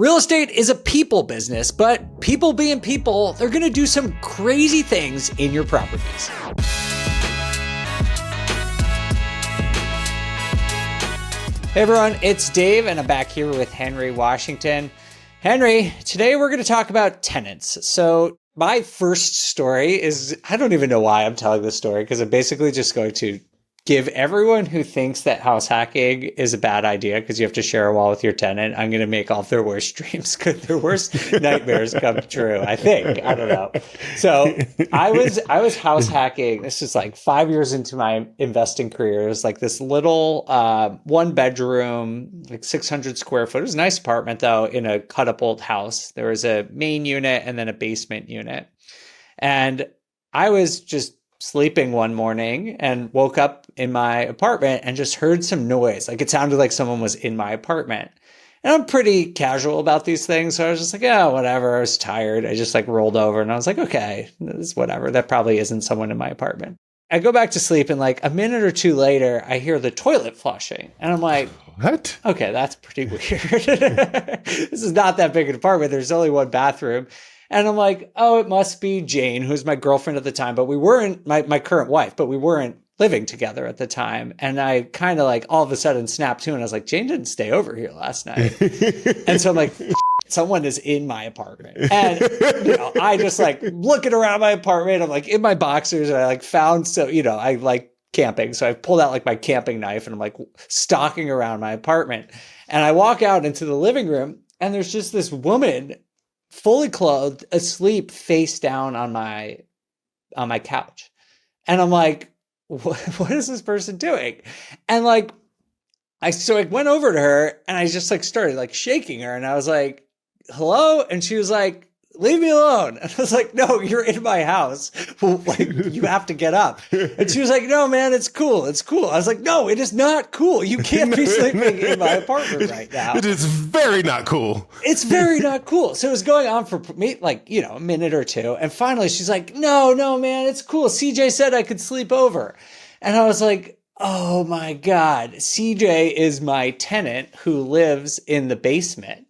Real estate is a people business, but people being people, they're going to do some crazy things in your properties. Hey everyone, it's Dave and I'm back here with Henry Washington. Henry, today we're going to talk about tenants. So my first story is, I don't even know why I'm telling this story because I'm basically just going to give everyone who thinks that house hacking is a bad idea because you have to share a wall with your tenant, I'm going to make all of their worst dreams, their worst nightmares come true, I think. I don't know. So I was house hacking. This is like 5 years into my investing career. It was like this little one bedroom, like 600 square foot. It was a nice apartment though, in a cut up old house. There was a main unit and then a basement unit. And I was just sleeping one morning and woke up in my apartment and just heard some noise. Like it sounded like someone was in my apartment. And I'm pretty casual about these things. So I was just like, yeah, whatever. I was tired. I just like rolled over and I was like, okay, it's whatever. That probably isn't someone in my apartment. I go back to sleep and like a minute or two later, I hear the toilet flushing. And I'm like, what? Okay, that's pretty weird. This is not that big an apartment. There's only one bathroom. And I'm like, oh, it must be Jane, who's my girlfriend at the time, but we weren't, my current wife, but we weren't living together at the time. And I kind of like all of a sudden snapped to, and I was like, Jane didn't stay over here last night. And so I'm like, someone is in my apartment. And, I just like looking around my apartment, I'm like in my boxers, and I like found, I like camping. So I pulled out like my camping knife and I'm like stalking around my apartment. And I walk out into the living room and there's just this woman fully clothed, asleep, face down on my couch. And I'm like, what is this person doing? And like, I went over to her and I just like started like shaking her. And I was like, hello? And she was like, leave me alone. And I was like, no, you're in my house. Like, you have to get up. And she was like, no, man, it's cool. It's cool. I was like, no, it is not cool. You can't be sleeping in my apartment right now. It is very not cool. It's very not cool. So it was going on for me, like, a minute or two. And finally she's like, no, man, it's cool. CJ said I could sleep over. And I was like, oh my God, CJ is my tenant who lives in the basement.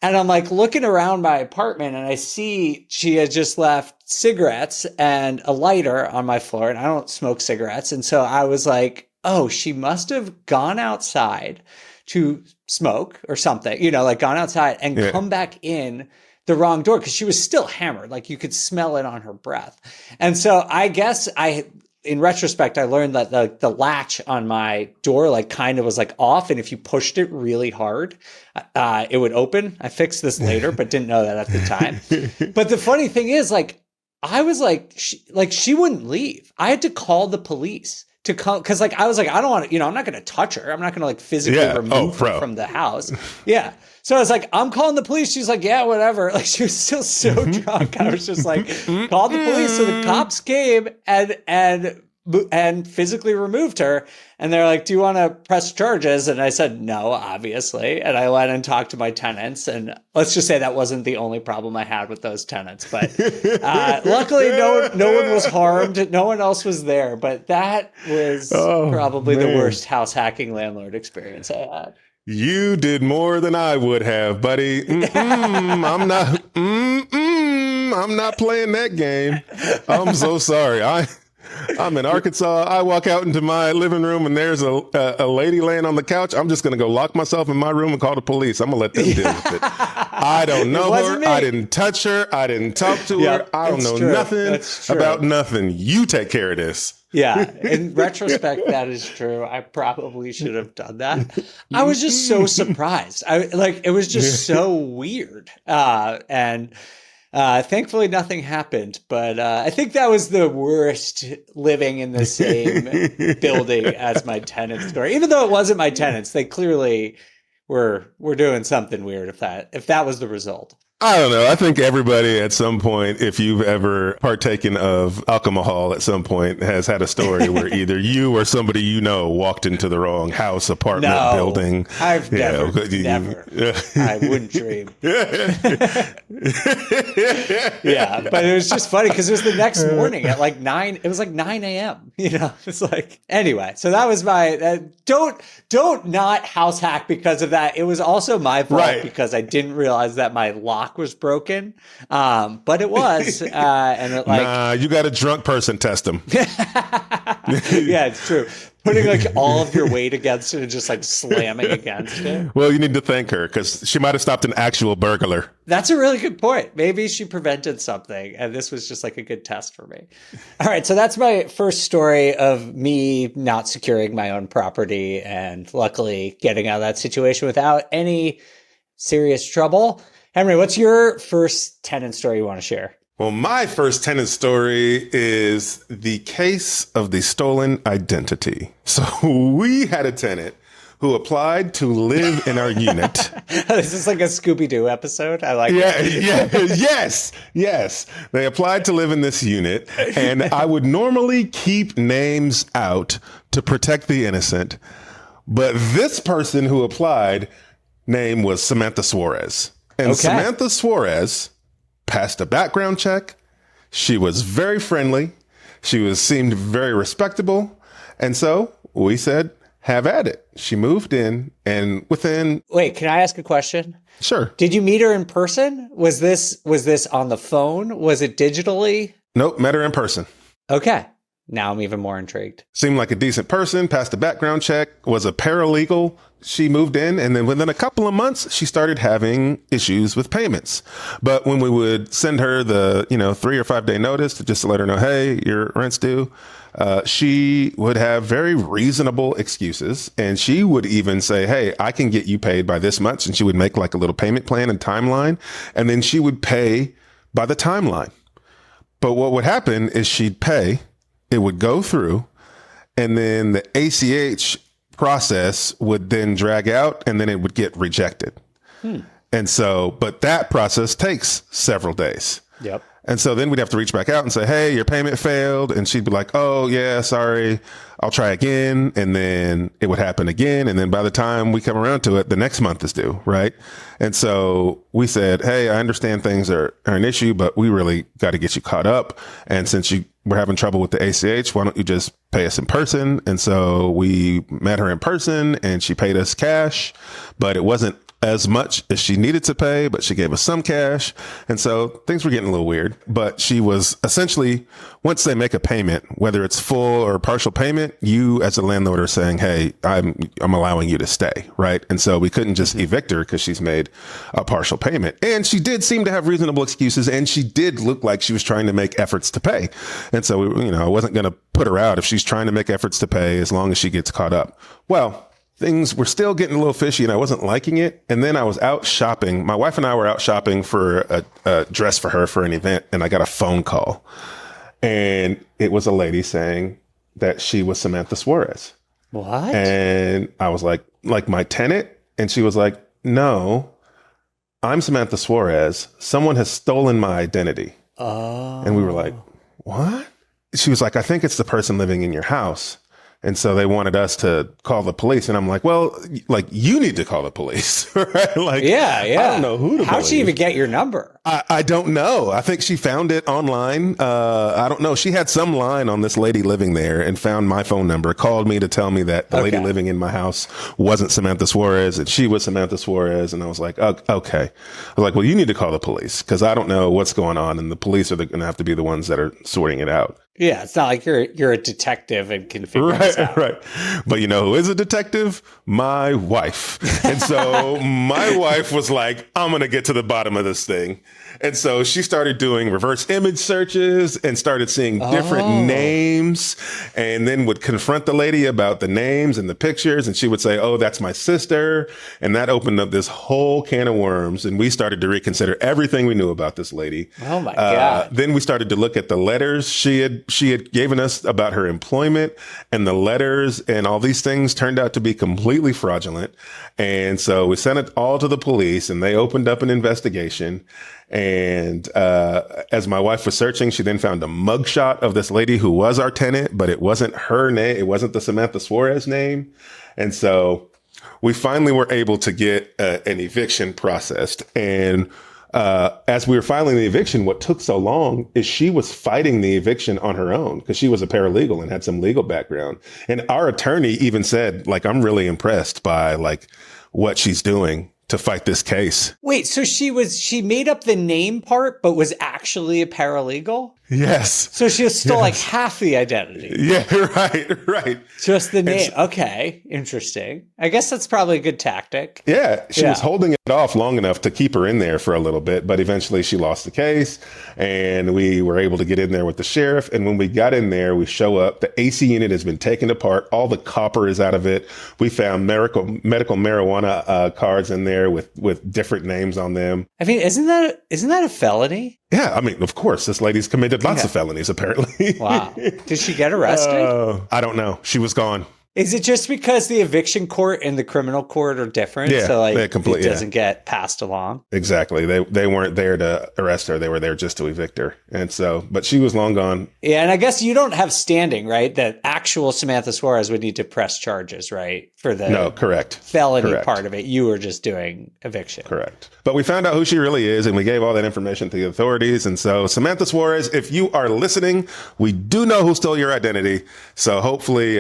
And I'm like looking around my apartment and I see she had just left cigarettes and a lighter on my floor, and I don't smoke cigarettes. And so I was like, oh, she must have gone outside to smoke or something, like gone outside and come back in the wrong door because she was still hammered. Like you could smell it on her breath. And so I guess in retrospect, I learned that the latch on my door like kind of was like off, and if you pushed it really hard, it would open. I fixed this later, but didn't know that at the time. But the funny thing is, like, I was like, she wouldn't leave. I had to call the police to come because, like, I was like, I don't want to, I'm not going to touch her. I'm not going to like physically remove her from the house. Yeah. So I was like, I'm calling the police. She's like, yeah, whatever. Like she was still so drunk. I was just like, call the police. So the cops came and physically removed her. And they're like, do you want to press charges? And I said, no, obviously. And I went and talked to my tenants. And let's just say that wasn't the only problem I had with those tenants. But luckily, no one was harmed. No one else was there. But that was probably the worst house hacking landlord experience I had. You did more than I would have, buddy. I'm not playing that game. I'm so sorry. I'm in Arkansas. I walk out into my living room and there's a lady laying on the couch. I'm just going to go lock myself in my room and call the police. I'm going to let them deal with it. I don't know her. I didn't touch her. I didn't talk to her. I don't know nothing about nothing. You take care of this. Yeah. In retrospect, that is true. I probably should have done that. I was just so surprised. It was just so weird. And thankfully nothing happened, but I think that was the worst living in the same building as my tenant story. Even though it wasn't my tenants, they clearly were doing something weird if that was the result. I don't know. I think everybody at some point, if you've ever partaken of alcohol at some point, has had a story where either you or somebody you know walked into the wrong house, apartment, No, building. I've never. I wouldn't dream. Yeah, but it was just funny because it was the next morning at like 9. It was like 9 a.m. It's like, anyway. So that was my don't not house hack because of that. It was also my fault because I didn't realize that my lock was broken, but it was, and it, like, nah, you got a drunk person test them. Yeah, it's true. Putting like all of your weight against it and just like slamming against it. Well, you need to thank her because she might have stopped an actual burglar. That's a really good point. Maybe she prevented something, and this was just like a good test for me. All right, so that's my first story of me not securing my own property and luckily getting out of that situation without any serious trouble. Henry, what's your first tenant story you want to share? Well, my first tenant story is the case of the stolen identity. So we had a tenant who applied to live in our unit. This is like a Scooby-Doo episode. I like it. Yes. They applied to live in this unit, and I would normally keep names out to protect the innocent. But this person who applied, name was Samantha Suarez. And Samantha Suarez passed a background check. She was very friendly. She seemed very respectable. And so we said, have at it. She moved in and within... Wait, can I ask a question? Sure. Did you meet her in person? Was this on the phone? Was it digitally? Nope, met her in person. Okay. Now I'm even more intrigued. Seemed like a decent person, passed a background check, was a paralegal. She moved in, and then within a couple of months, she started having issues with payments. But when we would send her the 3 or 5 day notice to just let her know, hey, your rent's due, she would have very reasonable excuses. And she would even say, hey, I can get you paid by this much. And she would make like a little payment plan and timeline. And then she would pay by the timeline. But what would happen is she'd pay, it would go through, and then the ACH process would then drag out, and then it would get rejected. And so, but that process takes several days. Yep. And so then we'd have to reach back out and say, hey, your payment failed. And she'd be like, oh, yeah, sorry, I'll try again. And then it would happen again. And then by the time we come around to it, the next month is due, right? And so we said, hey, I understand things are an issue, but we really got to get you caught up. And since you were having trouble with the ACH, why don't you just pay us in person? And so we met her in person and she paid us cash, but it wasn't as much as she needed to pay, but she gave us some cash. And so things were getting a little weird, but she was essentially, once they make a payment, whether it's full or partial payment, you as a landlord are saying, hey, I'm allowing you to stay. Right. And so we couldn't just evict her because she's made a partial payment. And she did seem to have reasonable excuses. And she did look like she was trying to make efforts to pay. And so, I wasn't going to put her out if she's trying to make efforts to pay as long as she gets caught up. Well, things were still getting a little fishy and I wasn't liking it. And then I was out shopping. My wife and I were out shopping for a dress for her for an event. And I got a phone call and it was a lady saying that she was Samantha Suarez. What? And I was like my tenant? And she was like, no, I'm Samantha Suarez. Someone has stolen my identity. Oh. And we were like, what? She was like, I think it's the person living in your house. And so they wanted us to call the police. And I'm like, well, like, you need to call the police, right? Like, yeah. I don't know who to How'd she even get your number? I don't know. I think she found it online. I don't know. She had some line on this lady living there and found my phone number, called me to tell me that the lady living in my house wasn't Samantha Suarez and she was Samantha Suarez. And I was like, okay. I was like, well, you need to call the police because I don't know what's going on. And the police are going to have to be the ones that are sorting it out. Yeah, it's not like you're a detective and can figure this out. Right. But you know who is a detective? My wife. And so my wife was like, I'm going to get to the bottom of this thing. And so she started doing reverse image searches and started seeing different names and then would confront the lady about the names and the pictures. And she would say, oh, that's my sister. And that opened up this whole can of worms. And we started to reconsider everything we knew about this lady. Oh, my God. Then we started to look at the letters she had she had given us about her employment, and the letters and all these things turned out to be completely fraudulent. And so we sent it all to the police, and they opened up an investigation. And as my wife was searching, she then found a mugshot of this lady who was our tenant, but it wasn't her name. It wasn't the Samantha Suarez name. And so we finally were able to get an eviction processed. And as we were filing the eviction, what took so long is she was fighting the eviction on her own because she was a paralegal and had some legal background. And our attorney even said, like, I'm really impressed by like what she's doing to fight this case. Wait, so she made up the name part, but was actually a paralegal? Yes. So she stole like half the identity. Yeah, right. Just the name. Okay, interesting. I guess that's probably a good tactic. Yeah, she was holding it off long enough to keep her in there for a little bit, but eventually she lost the case, and we were able to get in there with the sheriff. And when we got in there, we show up. The AC unit has been taken apart. All the copper is out of it. We found medical marijuana cards in there with different names on them. I mean, isn't that a felony? Yeah, I mean, of course, this lady's committed lots of felonies, apparently. Wow. Did she get arrested? I don't know. She was gone. Is it just because the eviction court and the criminal court are different? Yeah, so like it doesn't get passed along? Exactly. They weren't there to arrest her. They were there just to evict her. And so, but she was long gone. Yeah, and I guess you don't have standing, right? That actual Samantha Suarez would need to press charges, right? For the correct. Felony part of it. You were just doing eviction. Correct. But we found out who she really is, and we gave all that information to the authorities. And so, Samantha Suarez, if you are listening, we do know who stole your identity. So hopefully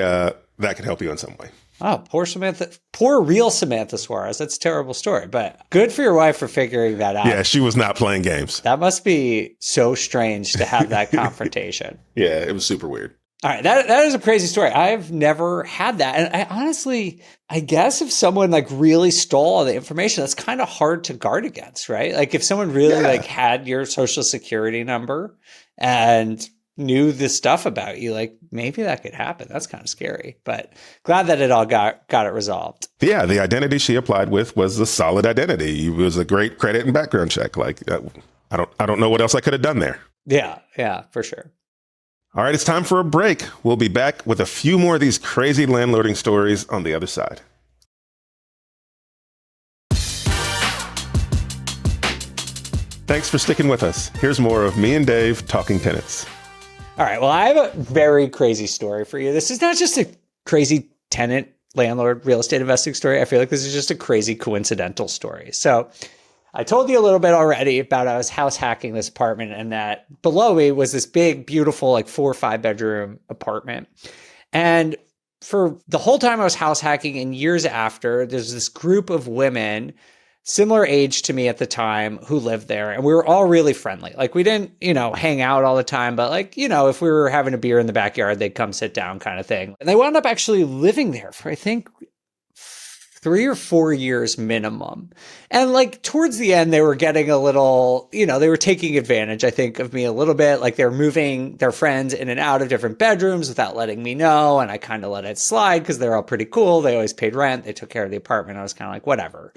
that can help you in some way. Oh, poor real Samantha Suarez. That's a terrible story, but good for your wife for figuring that out. Yeah, she was not playing games. That must be so strange to have that confrontation. Yeah, it was super weird. All right, that is a crazy story. I've never had that. And I honestly, I guess if someone like really stole all the information, that's kind of hard to guard against, right? Like if someone really like had your social security number and knew this stuff about you, like maybe that could happen. That's kind of scary, but glad that it all got it resolved. Yeah, the identity she applied with was a solid identity. It was a great credit and background check. Like I don't know what else I could have done there. Yeah, for sure. All right, it's time for a break. We'll be back with a few more of these crazy landlording stories on the other side. Thanks for sticking with us. Here's more of me and Dave talking tenants. All right. Well, I have a very crazy story for you. This is not just a crazy tenant, landlord, real estate investing story. I feel like this is just a crazy coincidental story. So I told you a little bit already about I was house hacking this apartment, and that below me was this big, beautiful, like 4 or 5 bedroom apartment. And for the whole time I was house hacking and years after, there's this group of women similar age to me at the time who lived there. And we were all really friendly. Like we didn't, hang out all the time, but like, if we were having a beer in the backyard, they'd come sit down kind of thing. And they wound up actually living there for, I think, 3 or 4 years minimum. And like towards the end, they were getting a little, they were taking advantage, I think, of me a little bit. Like they're moving their friends in and out of different bedrooms without letting me know. And I kind of let it slide because they're all pretty cool. They always paid rent. They took care of the apartment. I was kind of like, whatever.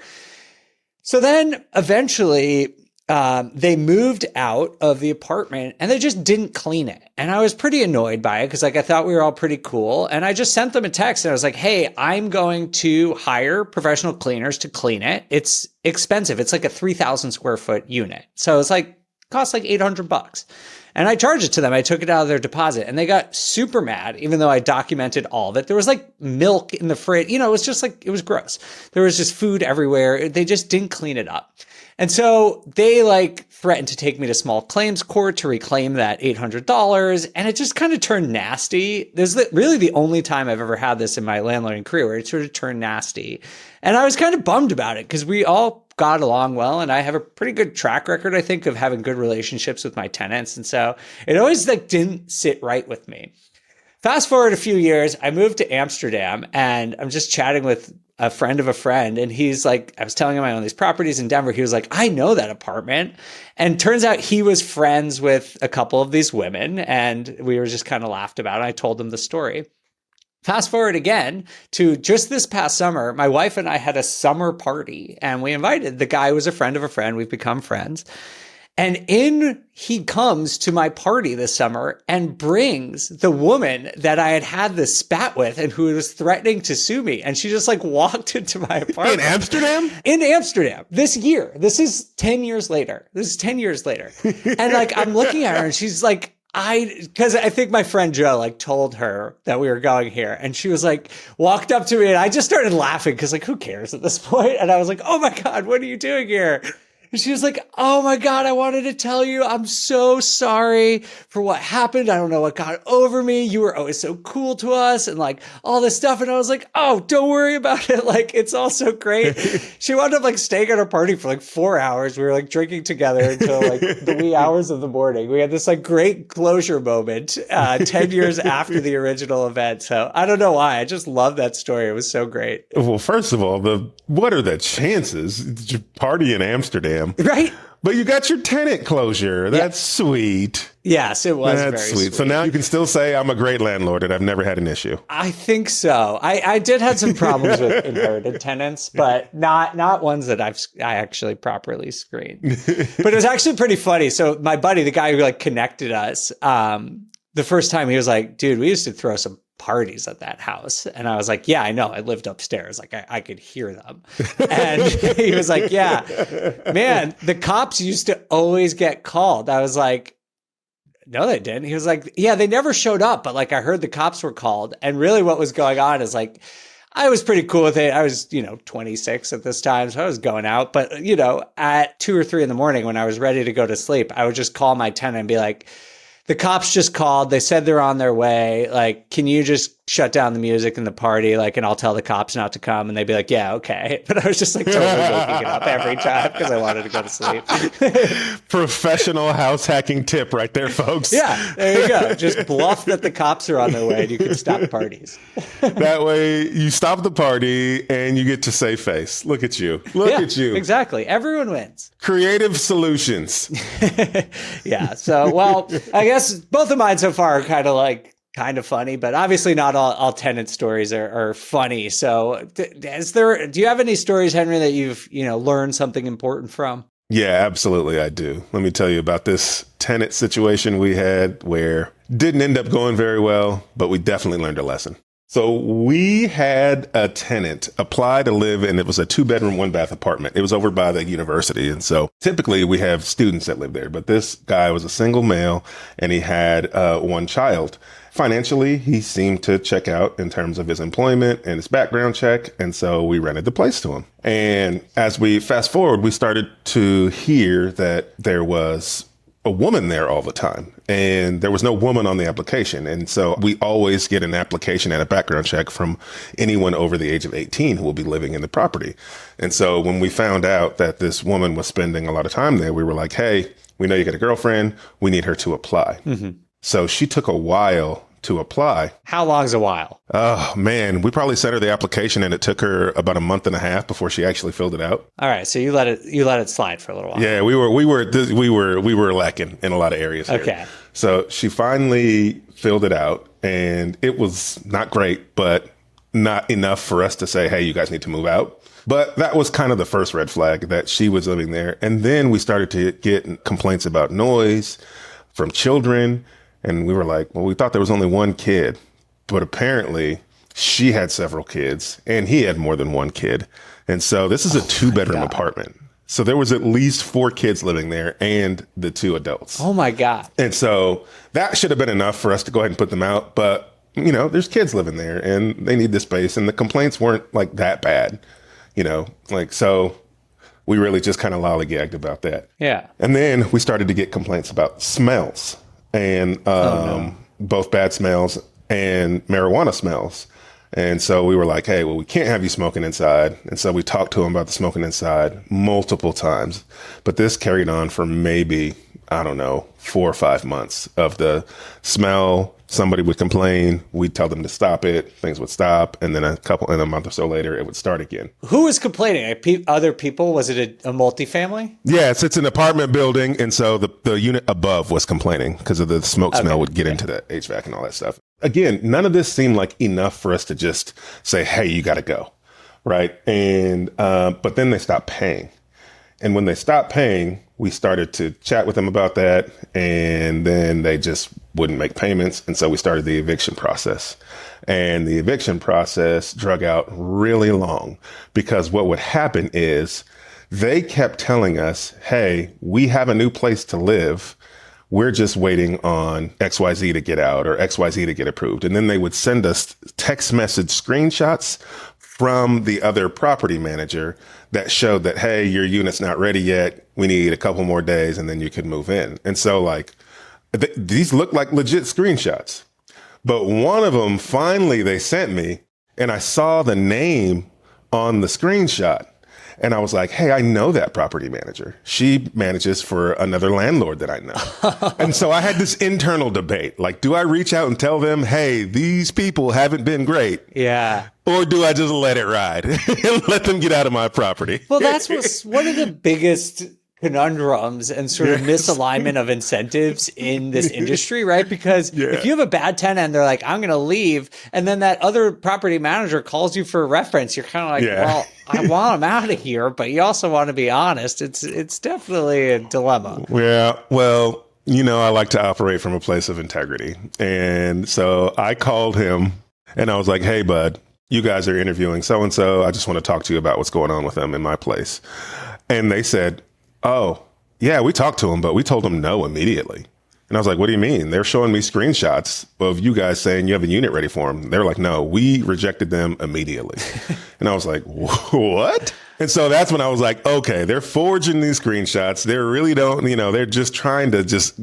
So then eventually they moved out of the apartment and they just didn't clean it. And I was pretty annoyed by it because like I thought we were all pretty cool. And I just sent them a text and I was like, hey, I'm going to hire professional cleaners to clean it. It's expensive. It's like a 3,000 square foot unit. So it's like, costs like $800. And I charged it to them. I took it out of their deposit and they got super mad, even though I documented all of it. There was like milk in the fridge. It was just like, it was gross. There was just food everywhere. They just didn't clean it up. And so they like threatened to take me to small claims court to reclaim that $800. And it just kind of turned nasty. This is really the only time I've ever had this in my landlording career where it sort of turned nasty. And I was kind of bummed about it because we all got along well. And I have a pretty good track record, I think, of having good relationships with my tenants. And so it always like didn't sit right with me. Fast forward a few years, I moved to Amsterdam and I'm just chatting with a friend of a friend. And he's like, I was telling him I own these properties in Denver. He was like, I know that apartment. And turns out he was friends with a couple of these women. And we were just kind of laughed about it. I told him the story. Fast forward again to just this past summer, my wife and I had a summer party and we invited the guy who was a friend of a friend. We've become friends. And he comes to my party this summer and brings the woman that I had this spat with and who was threatening to sue me. And she just like walked into my apartment. In Amsterdam? In Amsterdam this year. This is 10 years later. And like, I'm looking at her and she's like, because I think my friend Joe like told her that we were going here, and she was like, walked up to me and I just started laughing because like, who cares at this point? And I was like, oh my God, what are you doing here? And she was like, oh my God, I wanted to tell you, I'm so sorry for what happened. I don't know what got over me. You were always so cool to us and like all this stuff. And I was like, oh, don't worry about it. Like, it's all so great. She wound up like staying at our party for like 4 hours. We were like drinking together until like the wee hours of the morning. We had this like great closure moment 10 years after the original event. So I don't know why. I just love that story. It was so great. Well, first of all, what are the chances? Party in Amsterdam. Right? But you got your tenant closure. That's sweet. Yes, it was That's very sweet. So now you can still say I'm a great landlord and I've never had an issue. I think so. I did have some problems with inherited tenants, but not ones that I actually properly screened. But it was actually pretty funny. So my buddy, the guy who like connected us, the first time he was like, dude, we used to throw some parties at that house. And I was like, yeah, I know. I lived upstairs. Like I could hear them. And he was like, yeah, man, the cops used to always get called. I was like, no, they didn't. He was like, yeah, they never showed up. But like, I heard the cops were called. And really what was going on is like, I was pretty cool with it. I was, 26 at this time. So I was going out. But, at 2 or 3 in the morning when I was ready to go to sleep, I would just call my tenant and be like, the cops just called. They said they're on their way. Like, can you just shut down the music and the party? Like, and I'll tell the cops not to come. And they'd be like, yeah, okay. But I was just like totally waking it up every time because I wanted to go to sleep. Professional house hacking tip right there, folks. Yeah, there you go. Just bluff that the cops are on their way and you can stop parties. That way you stop the party and you get to save face. Look at you. Look at you. Exactly. Everyone wins. Creative solutions. Yeah. So, well, I guess both of mine so far are kind of funny, but obviously not all tenant stories are funny. So do you have any stories, Henry, that you've, learned something important from? Yeah, absolutely. I do. Let me tell you about this tenant situation we had where didn't end up going very well, but we definitely learned a lesson. So we had a tenant apply to live in, it was a 2-bedroom, 1-bath apartment. It was over by the university. And so typically we have students that live there, but this guy was a single male and he had 1 child. Financially, he seemed to check out in terms of his employment and his background check. And so we rented the place to him. And as we fast forward, we started to hear that there was a woman there all the time. And there was no woman on the application. And so we always get an application and a background check from anyone over the age of 18 who will be living in the property. And so when we found out that this woman was spending a lot of time there, we were like, hey, we know you got a girlfriend. We need her to apply. Mm-hmm. So she took a while to apply. How long's a while? Oh man, we probably sent her the application and it took her about a month and a half before she actually filled it out. All right, so you let it slide for a little while. Yeah, we were lacking in a lot of areas here. Okay. So she finally filled it out and it was not great, but not enough for us to say, hey, you guys need to move out. But that was kind of the first red flag that she was living there. And then we started to get complaints about noise from children. And we were like, well, we thought there was only 1 kid, but apparently she had several kids and he had more than 1 kid. And so this is a 2-bedroom apartment. So there was at least 4 kids living there and the 2 adults. Oh my God. And so that should have been enough for us to go ahead and put them out. But, there's kids living there and they need the space and the complaints weren't like that bad, so we really just kind of lollygagged about that. Yeah. And then we started to get complaints about smells. And both bad smells and marijuana smells. And so we were like, hey, well, we can't have you smoking inside. And so we talked to him about the smoking inside multiple times. But this carried on for maybe, 4 or 5 months of the smell. Somebody would complain. We'd tell them to stop it. Things would stop. And then a month or so later, it would start again. Who was complaining? Other people? Was it a multifamily? Yes, it's an apartment building. And so the unit above was complaining because of the smoke smell would get into the HVAC and all that stuff. Again, none of this seemed like enough for us to just say, hey, you got to go. Right. And but then they stopped paying. And when they stopped paying, we started to chat with them about that. And then they just wouldn't make payments. And so we started the eviction process. And the eviction process drug out really long because what would happen is they kept telling us, hey, we have a new place to live. We're just waiting on XYZ to get out or XYZ to get approved. And then they would send us text message screenshots from the other property manager that showed that, hey, your unit's not ready yet. We need a couple more days and then you can move in. And so like these look like legit screenshots. But one of them, finally, they sent me and I saw the name on the screenshot. And I was like, hey, I know that property manager. She manages for another landlord that I know. And so I had this internal debate. Like, do I reach out and tell them, hey, these people haven't been great? Yeah. Or do I just let it ride and let them get out of my property? Well, that's what's one of the biggest conundrums and sort of misalignment of incentives in this industry, right? Because if you have a bad tenant and they're like, I'm going to leave, and then that other property manager calls you for a reference, you're kind of like, well, I want them out of here, but you also want to be honest. It's definitely a dilemma. Yeah, well, you know, I like to operate from a place of integrity. And so I called him and I was like, hey, bud, you guys are interviewing so-and-so. I just want to talk to you about what's going on with them in my place. And they said, oh, yeah, we talked to him, but we told him no immediately. And I was like, what do you mean? They're showing me screenshots of you guys saying you have a unit ready for them. They're like, no, we rejected them immediately. And I was like, what? And so that's when I was like, okay, they're forging these screenshots. They really don't, you know, they're just trying to just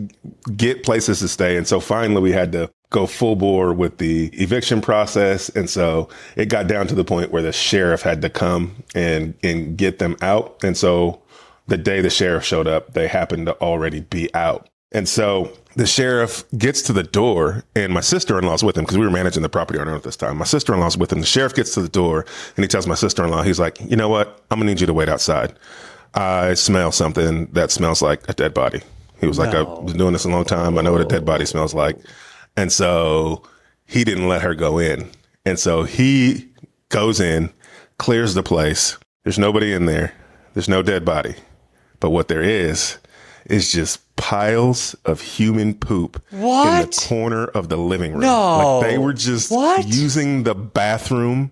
get places to stay. And so finally we had to go full bore with the eviction process. And so it got down to the point where the sheriff had to come and get them out. And so the day the sheriff showed up, they happened to already be out. And so the sheriff gets to the door and my sister-in-law's with him because we were managing the property owner at this time. My sister-in-law's with him. The sheriff gets to the door and he tells my sister-in-law, he's like, you know what? I'm gonna need you to wait outside. I smell something that smells like a dead body. He was like, I've been doing this a long time. I know what a dead body smells like. And so he didn't let her go in. And so he goes in, clears the place. There's nobody in there. There's no dead body. But what there is just piles of human poop in the corner of the living room. No. Like they were just using the bathroom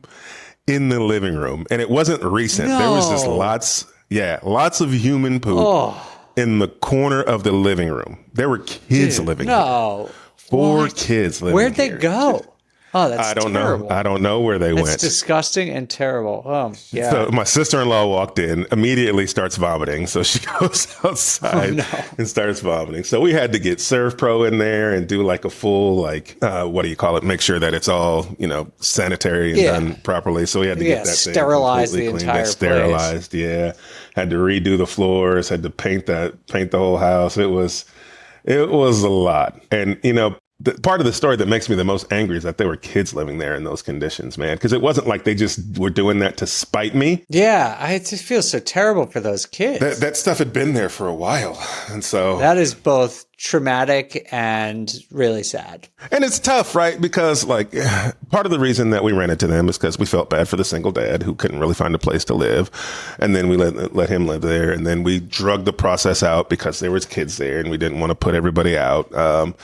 in the living room. And it wasn't recent. No. There was just lots of human poop in the corner of the living room. There were kids living here. Four kids living Where'd they here. go? Oh, that's terrible. I don't know where they went. It's disgusting and terrible. Yeah. So my sister-in-law walked in, immediately starts vomiting. So she goes outside and starts vomiting. So we had to get Serve Pro in there and do like a full, like, what do you call it? Make sure that it's all, you know, sanitary and done properly. So we had to get that sterilize thing the cleaned, entire sterilized. place. Yeah. Had to redo the floors, had to paint the whole house. It was a lot. And, you know, the part of the story that makes me the most angry is that there were kids living there in those conditions, man. Because it wasn't like they just were doing that to spite me. Yeah, I just feel so terrible for those kids. That stuff had been there for a while. And so that is both traumatic and really sad. And it's tough, right? Because like part of the reason that we ran into them is because we felt bad for the single dad who couldn't really find a place to live. And then we let him live there. And then we drug the process out because there was kids there and we didn't want to put everybody out.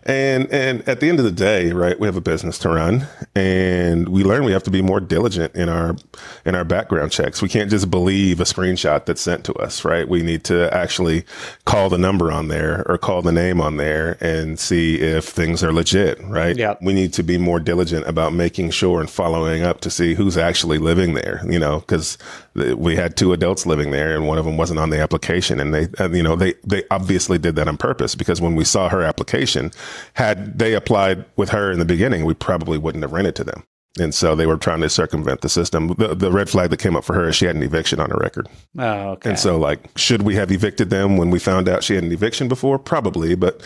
And at the end of the day, right, we have a business to run and we learn we have to be more diligent in our background checks. We can't just believe a screenshot that's sent to us, right? We need to actually call the number on there or call the name on there and see if things are legit, right? Yeah. We need to be more diligent about making sure and following up to see who's actually living there, you know, because we had two adults living there and one of them wasn't on the application. And they obviously did that on purpose because when we saw her application, had they applied with her in the beginning, we probably wouldn't have rented to them. And so they were trying to circumvent the system. The red flag that came up for her is she had an eviction on her record. Oh, okay. And so like, should we have evicted them when we found out she had an eviction before? Probably. But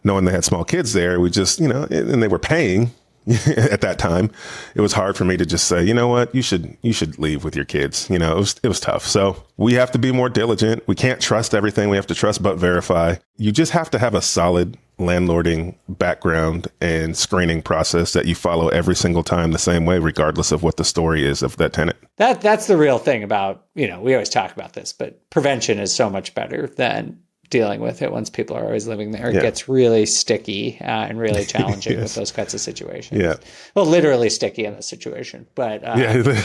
knowing they had small kids there, we just, you know, and they were paying at that time, it was hard for me to just say, you know what, you should leave with your kids. You know, it was tough. So we have to be more diligent. We can't trust everything. We have to trust but verify. You just have to have a solid landlording background and screening process that you follow every single time the same way, regardless of what the story is of that tenant. That's the real thing about, we always talk about this, but prevention is so much better than dealing with it once people are always living there. It gets really sticky and really challenging with those kinds of situations. Yeah. Well, literally sticky in this situation, but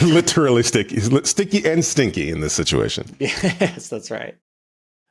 literally sticky and stinky in this situation. Yes, that's right.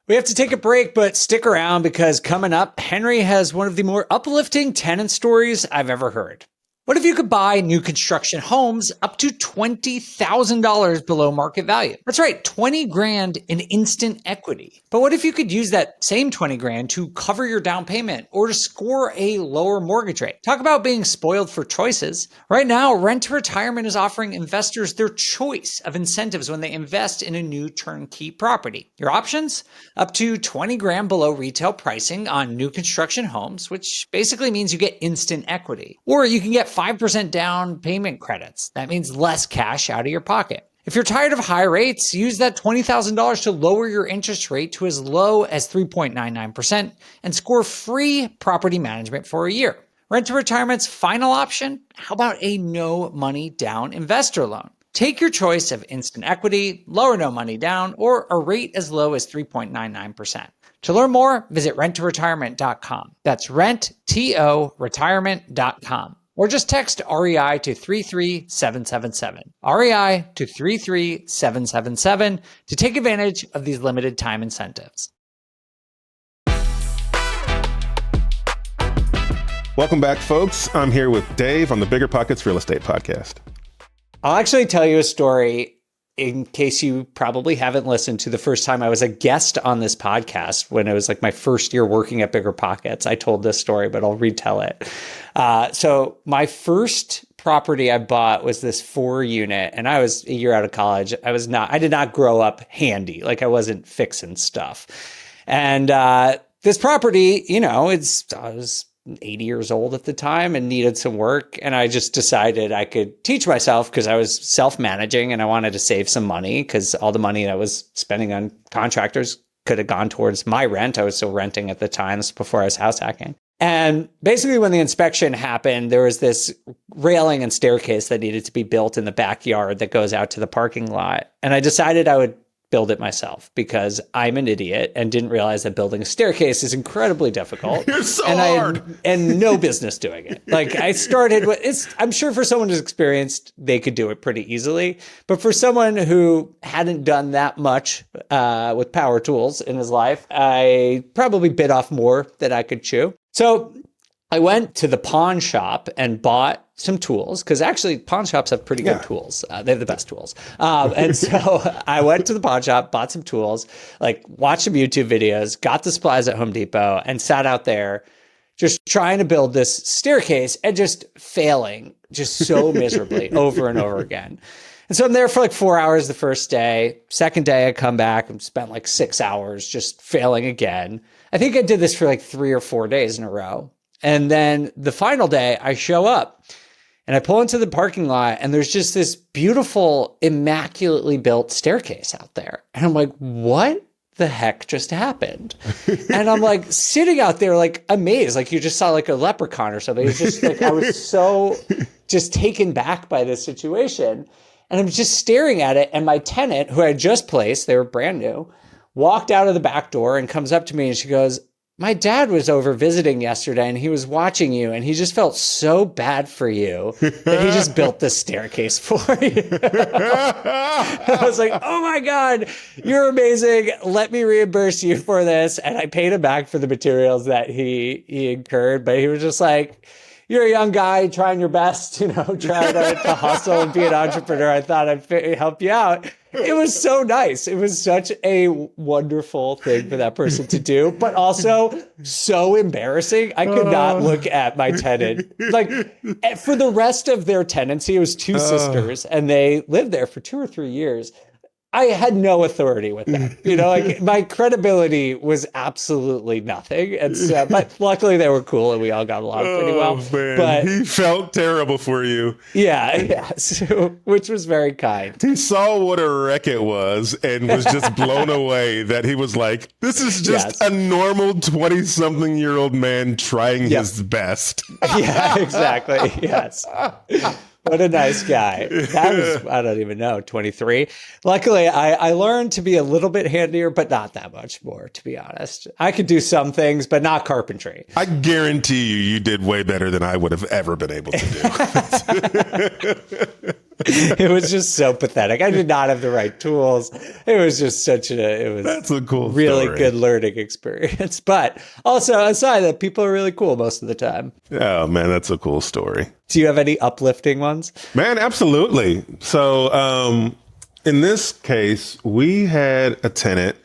We have to take a break, but stick around because coming up, Henry has one of the more uplifting tenant stories I've ever heard. What if you could buy new construction homes up to $20,000 below market value? That's right, 20 grand in instant equity. But what if you could use that same 20 grand to cover your down payment or to score a lower mortgage rate? Talk about being spoiled for choices. Right now, Rent to Retirement is offering investors their choice of incentives when they invest in a new turnkey property. Your options? Up to 20 grand below retail pricing on new construction homes, which basically means you get instant equity. Or you can get 5% down payment credits. That means less cash out of your pocket. If you're tired of high rates, use that $20,000 to lower your interest rate to as low as 3.99% and score free property management for a year. Rent to Retirement's final option? How about a no money down investor loan? Take your choice of instant equity, low or no money down, or a rate as low as 3.99%. To learn more, visit renttoretirement.com. That's renttoretirement.com. Or just text REI to 33777. REI to 33777 to take advantage of these limited time incentives. Welcome back, folks. I'm here with Dave on the BiggerPockets Real Estate Podcast. I'll actually tell you a story in case you probably haven't listened to the first time I was a guest on this podcast when it was like my first year working at BiggerPockets. I told this story, but I'll retell it. So my first property I bought was this 4-unit, and I was a year out of college. I did not grow up handy. Like I wasn't fixing stuff. And this property, I was 80 years old at the time and needed some work. And I just decided I could teach myself because I was self-managing and I wanted to save some money because all the money I was spending on contractors could have gone towards my rent. I was still renting at the time. This was before I was house hacking. And basically when the inspection happened, there was this railing and staircase that needed to be built in the backyard that goes out to the parking lot. And I decided I would build it myself because I'm an idiot and didn't realize that building a staircase is incredibly difficult. You're so and hard. And no business doing it. Like I started with, I'm sure for someone who's experienced, they could do it pretty easily. But for someone who hadn't done that much with power tools in his life, I probably bit off more than I could chew. So I went to the pawn shop and bought some tools because actually pawn shops have pretty good tools. They have the best tools. And so I went to the pawn shop, bought some tools, like watched some YouTube videos, got the supplies at Home Depot and sat out there just trying to build this staircase and just failing just so miserably over and over again. And so I'm there for like 4 hours the first day. Second day I come back and spent like 6 hours just failing again. I think I did this for like 3 or 4 days in a row. And then the final day I show up and I pull into the parking lot and there's just this beautiful, immaculately built staircase out there. And I'm like, what the heck just happened? And I'm like sitting out there like amazed, like you just saw like a leprechaun or something. It's just like, I was so just taken back by this situation. And I'm just staring at it. And my tenant, who I just placed, they were brand new, walked out of the back door and comes up to me and she goes, my dad was over visiting yesterday and he was watching you and he just felt so bad for you that he just built this staircase for you. I was like, oh my God, you're amazing. Let me reimburse you for this. And I paid him back for the materials that he incurred, but he was just like, you're a young guy trying your best, trying to hustle and be an entrepreneur. I thought I'd help you out. It was so nice. It was such a wonderful thing for that person to do, but also so embarrassing. I could not look at my tenant. Like for the rest of their tenancy, it was two sisters and they lived there for 2 or 3 years. I had no authority with them. You know, like my credibility was absolutely nothing. And so, but luckily they were cool and we all got along pretty well. Oh man, But he felt terrible for you. yeah, so, which was very kind. He saw what a wreck it was and was just blown away that he was like, this is just a normal 20-something-year-old man trying his best. Yeah, exactly. Yes. What a nice guy. That was, I don't even know, 23. Luckily, I learned to be a little bit handier, but not that much more, to be honest. I could do some things, but not carpentry. I guarantee you did way better than I would have ever been able to do. It was just so pathetic. I did not have the right tools. It was just That's a cool really story. good learning experience. But also aside that people are really cool most of the time. Oh man, that's a cool story. Do you have any uplifting ones? Man, absolutely. So in this case, we had a tenant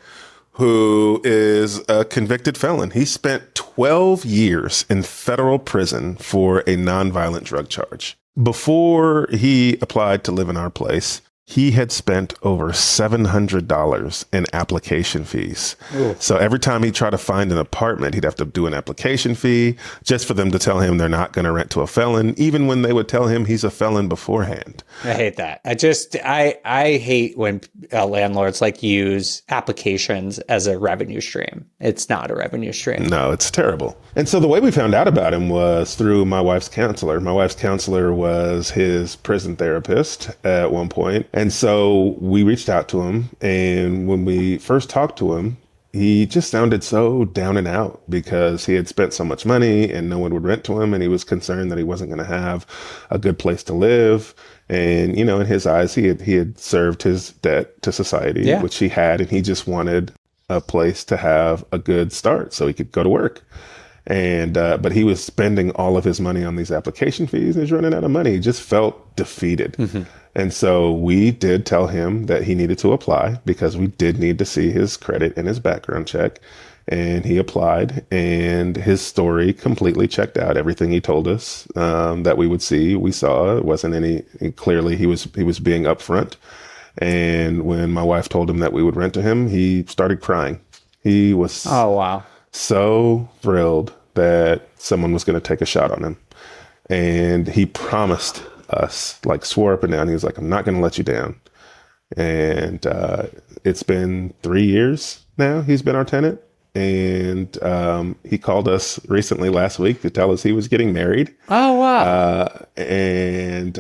who is a convicted felon. He spent 12 years in federal prison for a nonviolent drug charge. Before he applied to live in our place, he had spent over $700 in application fees. Ooh. So every time he tried to find an apartment, he'd have to do an application fee just for them to tell him they're not going to rent to a felon, even when they would tell him he's a felon beforehand. I hate that. I hate when landlords like use applications as a revenue stream. It's not a revenue stream. No, it's terrible. And so the way we found out about him was through my wife's counselor. My wife's counselor was his prison therapist at one point. And so we reached out to him. And when we first talked to him, he just sounded so down and out because he had spent so much money and no one would rent to him. And he was concerned that he wasn't going to have a good place to live. And, you know, in his eyes, he had served his debt to society, which he had. And he just wanted a place to have a good start so he could go to work. And but he was spending all of his money on these application fees and he's running out of money. He just felt defeated. Mm-hmm. And so we did tell him that he needed to apply because we did need to see his credit and his background check. And he applied and his story completely checked out. Everything he told us that we would see, we saw. It wasn't clearly he was being upfront. And when my wife told him that we would rent to him, he started crying. He was so thrilled that someone was going to take a shot on him. And he promised us, like swore up and down, he was like, I'm not going to let you down. And it's been 3 years now he's been our tenant. And he called us recently last week to tell us he was getting married. Oh, wow. And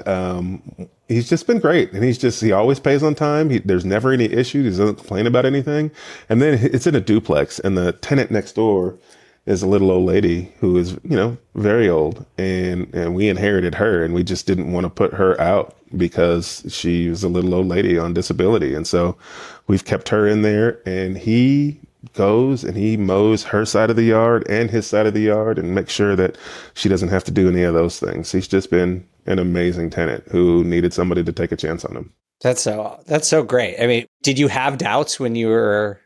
he's just been great. And he always pays on time. There's never any issue. He doesn't complain about anything. And then it's in a duplex. And the tenant next door is a little old lady who is, you know, very old. And we inherited her and we just didn't want to put her out because she was a little old lady on disability. And so we've kept her in there and he goes and he mows her side of the yard and his side of the yard and makes sure that she doesn't have to do any of those things. He's just been an amazing tenant who needed somebody to take a chance on him. That's so great. I mean, did you have doubts when you were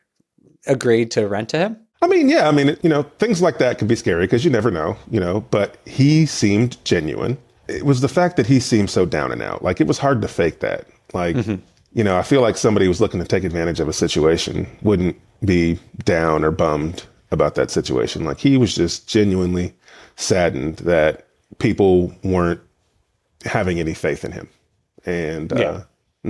agreed to rent to him? I mean, yeah, you know, things like that can be scary because you never know, you know, but he seemed genuine. It was the fact that he seemed so down and out. Like it was hard to fake that. Like, you know, I feel like somebody who was looking to take advantage of a situation wouldn't be down or bummed about that situation. Like he was just genuinely saddened that people weren't having any faith in him. And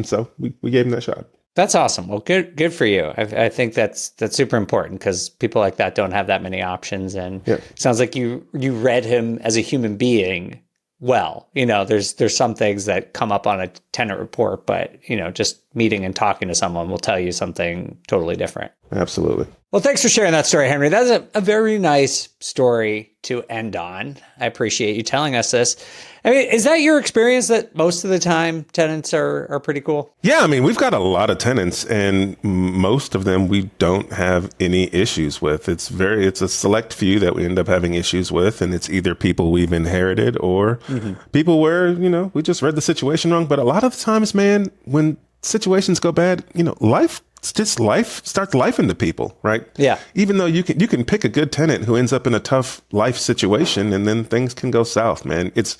so we gave him that shot. That's awesome. Well, good for you. I think that's super important because people like that don't have that many options. And it sounds like you read him as a human being well. You know, there's some things that come up on a tenant report, but, you know, just meeting and talking to someone will tell you something totally different. Absolutely. Well, thanks for sharing that story, Henry. That's a very nice story to end on. I appreciate you telling us this. I mean, is that your experience that most of the time tenants are pretty cool? Yeah, I mean, we've got a lot of tenants and most of them we don't have any issues with. It's a select few that we end up having issues with. And it's either people we've inherited or people where, you know, we just read the situation wrong. But a lot of the times, man, when situations go bad, you know, life starts life into people, right? Yeah. Even though you can pick a good tenant who ends up in a tough life situation and then things can go south, man. It's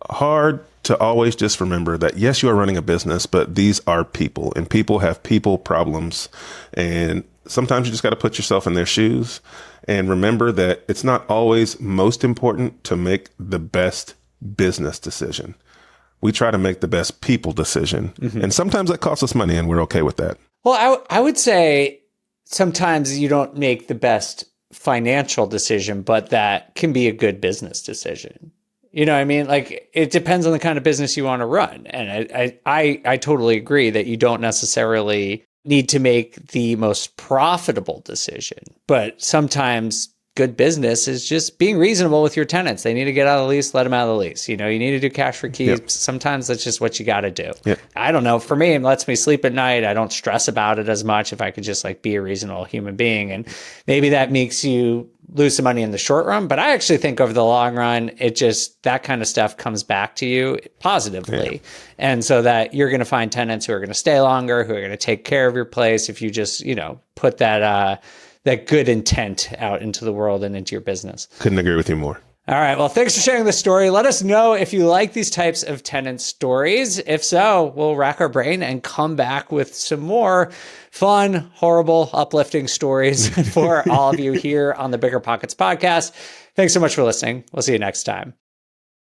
hard to always just remember that, yes, you are running a business, but these are people, and people have people problems. And sometimes you just got to put yourself in their shoes and remember that it's not always most important to make the best business decision. We try to make the best people decision. And sometimes that costs us money, and we're okay with that. Well, I would say sometimes you don't make the best financial decision, but that can be a good business decision. You know what I mean? Like, it depends on the kind of business you want to run. And I totally agree that you don't necessarily need to make the most profitable decision. But sometimes good business is just being reasonable with your tenants. They need to get out of the lease, let them out of the lease. You know, you need to do cash for keeps. Yep. Sometimes that's just what you got to do. Yep. I don't know. For me, it lets me sleep at night. I don't stress about it as much if I could just like be a reasonable human being. And maybe that makes you lose some money in the short run. But I actually think over the long run, it just, that kind of stuff comes back to you positively. Yeah. And so that you're going to find tenants who are going to stay longer, who are going to take care of your place if you just, you know, put that good intent out into the world and into your business. Couldn't agree with you more. All right. Well, thanks for sharing this story. Let us know if you like these types of tenant stories. If so, we'll rack our brain and come back with some more fun, horrible, uplifting stories for all of you here on the BiggerPockets podcast. Thanks so much for listening. We'll see you next time.